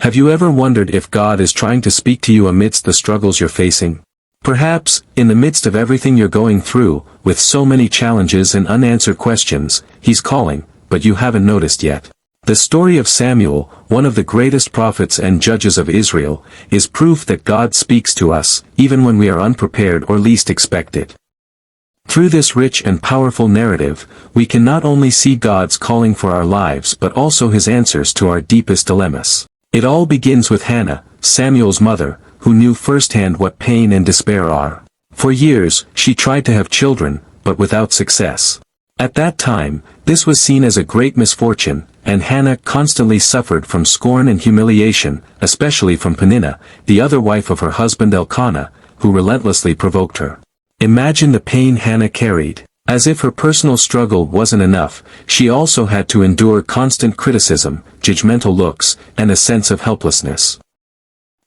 Have you ever wondered if God is trying to speak to you amidst the struggles you're facing? Perhaps, in the midst of everything you're going through, with so many challenges and unanswered questions, He's calling, but you haven't noticed yet. The story of Samuel, one of the greatest prophets and judges of Israel, is proof that God speaks to us, even when we are unprepared or least expect it. Through this rich and powerful narrative, we can not only see God's calling for our lives but also His answers to our deepest dilemmas. It all begins with Hannah, Samuel's mother, who knew firsthand what pain and despair are. For years, she tried to have children, but without success. At that time, this was seen as a great misfortune, and Hannah constantly suffered from scorn and humiliation, especially from Peninnah, the other wife of her husband Elkanah, who relentlessly provoked her. Imagine the pain Hannah carried. As if her personal struggle wasn't enough, she also had to endure constant criticism, judgmental looks, and a sense of helplessness.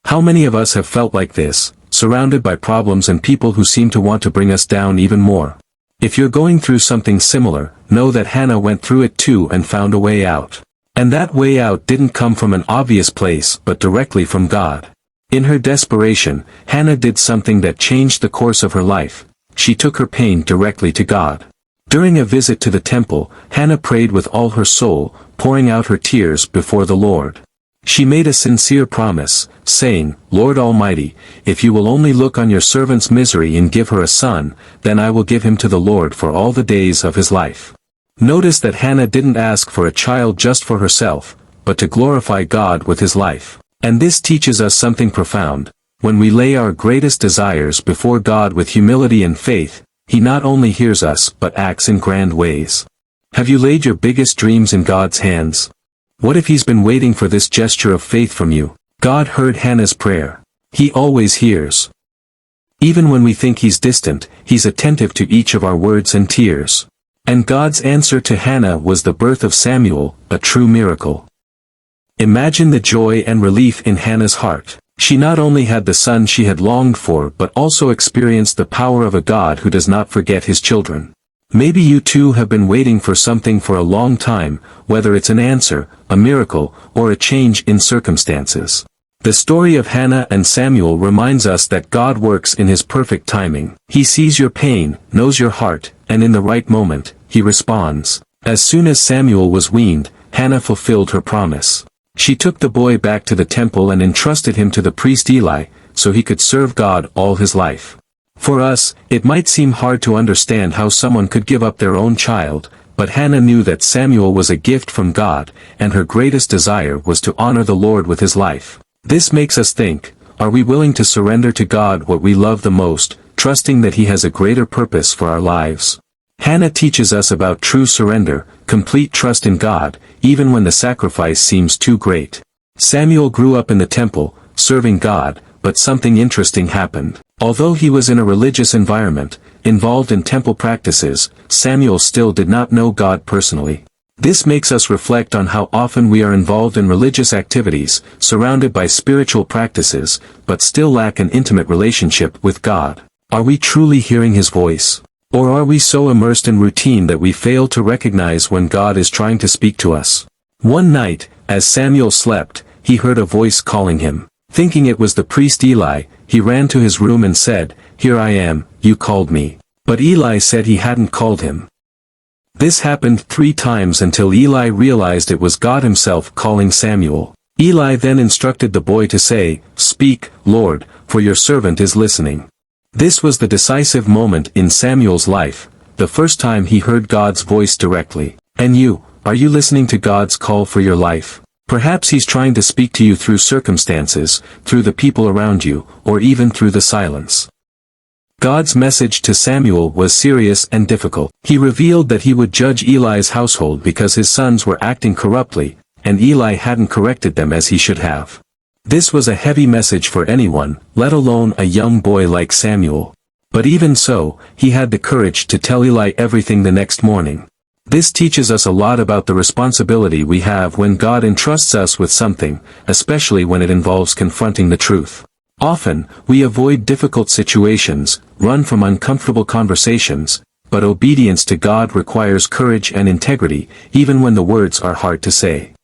How many of us have felt like this, surrounded by problems and people who seem to want to bring us down even more? If you're going through something similar, know that Hannah went through it too and found a way out. And that way out didn't come from an obvious place but directly from God. In her desperation, Hannah did something that changed the course of her life. She took her pain directly to God. During a visit to the temple, Hannah prayed with all her soul, pouring out her tears before the Lord. She made a sincere promise, saying, "Lord Almighty, if you will only look on your servant's misery and give her a son, then I will give him to the Lord for all the days of his life." Notice that Hannah didn't ask for a child just for herself, but to glorify God with his life. And this teaches us something profound. When we lay our greatest desires before God with humility and faith, He not only hears us but acts in grand ways. Have you laid your biggest dreams in God's hands? What if He's been waiting for this gesture of faith from you? God heard Hannah's prayer. He always hears. Even when we think He's distant, He's attentive to each of our words and tears. And God's answer to Hannah was the birth of Samuel, a true miracle. Imagine the joy and relief in Hannah's heart. She not only had the son she had longed for but also experienced the power of a God who does not forget His children. Maybe you too have been waiting for something for a long time, whether it's an answer, a miracle, or a change in circumstances. The story of Hannah and Samuel reminds us that God works in His perfect timing. He sees your pain, knows your heart, and in the right moment, He responds. As soon as Samuel was weaned, Hannah fulfilled her promise. She took the boy back to the temple and entrusted him to the priest Eli, so he could serve God all his life. For us, it might seem hard to understand how someone could give up their own child, but Hannah knew that Samuel was a gift from God, and her greatest desire was to honor the Lord with his life. This makes us think, are we willing to surrender to God what we love the most, trusting that He has a greater purpose for our lives? Hannah teaches us about true surrender, complete trust in God, even when the sacrifice seems too great. Samuel grew up in the temple, serving God, but something interesting happened. Although he was in a religious environment, involved in temple practices, Samuel still did not know God personally. This makes us reflect on how often we are involved in religious activities, surrounded by spiritual practices, but still lack an intimate relationship with God. Are we truly hearing His voice? Or are we so immersed in routine that we fail to recognize when God is trying to speak to us? One night, as Samuel slept, he heard a voice calling him. Thinking it was the priest Eli, he ran to his room and said, "Here I am, you called me." But Eli said he hadn't called him. This happened 3 times until Eli realized it was God Himself calling Samuel. Eli then instructed the boy to say, "Speak, Lord, for your servant is listening." This was the decisive moment in Samuel's life, the first time he heard God's voice directly. And you, are you listening to God's call for your life? Perhaps He's trying to speak to you through circumstances, through the people around you, or even through the silence. God's message to Samuel was serious and difficult. He revealed that He would judge Eli's household because his sons were acting corruptly, and Eli hadn't corrected them as he should have. This was a heavy message for anyone, let alone a young boy like Samuel. But even so, he had the courage to tell Eli everything the next morning. This teaches us a lot about the responsibility we have when God entrusts us with something, especially when it involves confronting the truth. Often, we avoid difficult situations, run from uncomfortable conversations, but obedience to God requires courage and integrity, even when the words are hard to say.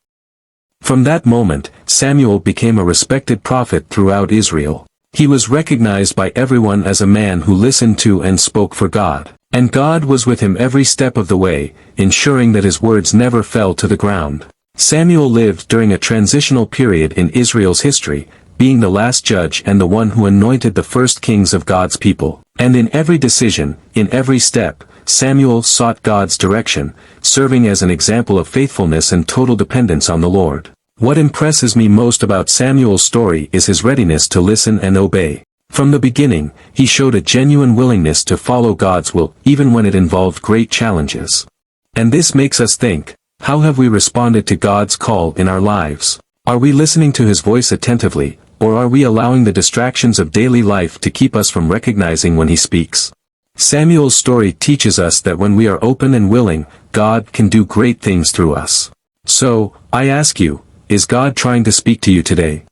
From that moment, Samuel became a respected prophet throughout Israel. He was recognized by everyone as a man who listened to and spoke for God. And God was with him every step of the way, ensuring that his words never fell to the ground. Samuel lived during a transitional period in Israel's history, being the last judge and the one who anointed the first kings of God's people. And in every decision, in every step, Samuel sought God's direction, serving as an example of faithfulness and total dependence on the Lord. What impresses me most about Samuel's story is his readiness to listen and obey. From the beginning, he showed a genuine willingness to follow God's will, even when it involved great challenges. And this makes us think, how have we responded to God's call in our lives? Are we listening to his voice attentively, or are we allowing the distractions of daily life to keep us from recognizing when he speaks? Samuel's story teaches us that when we are open and willing, God can do great things through us. So, I ask you, is God trying to speak to you today?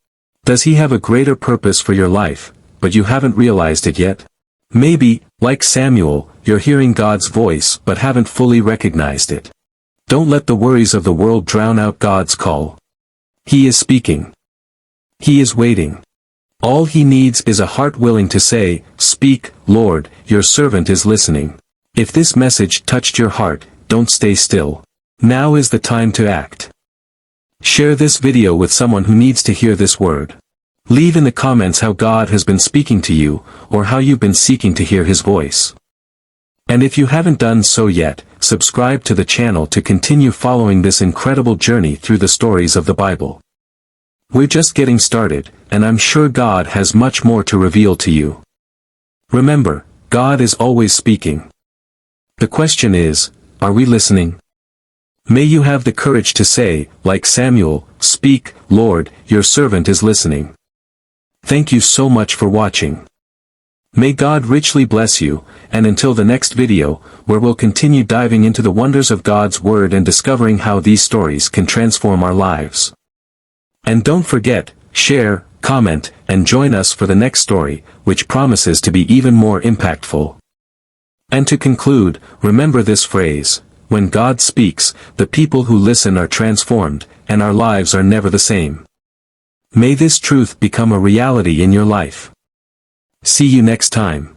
Does he have a greater purpose for your life, but you haven't realized it yet? Maybe, like Samuel, you're hearing God's voice but haven't fully recognized it. Don't let the worries of the world drown out God's call. He is speaking. He is waiting. All he needs is a heart willing to say, "Speak, Lord, your servant is listening." If this message touched your heart, don't stay still. Now is the time to act. Share this video with someone who needs to hear this word. Leave in the comments how God has been speaking to you, or how you've been seeking to hear his voice. And if you haven't done so yet, subscribe to the channel to continue following this incredible journey through the stories of the Bible. We're just getting started, and I'm sure God has much more to reveal to you. Remember, God is always speaking. The question is, are we listening? May you have the courage to say, like Samuel, "Speak, Lord, your servant is listening." Thank you so much for watching. May God richly bless you, and until the next video, where we'll continue diving into the wonders of God's Word and discovering how these stories can transform our lives. And don't forget, share, comment, and join us for the next story, which promises to be even more impactful. And to conclude, remember this phrase: when God speaks, the people who listen are transformed, and our lives are never the same. May this truth become a reality in your life. See you next time.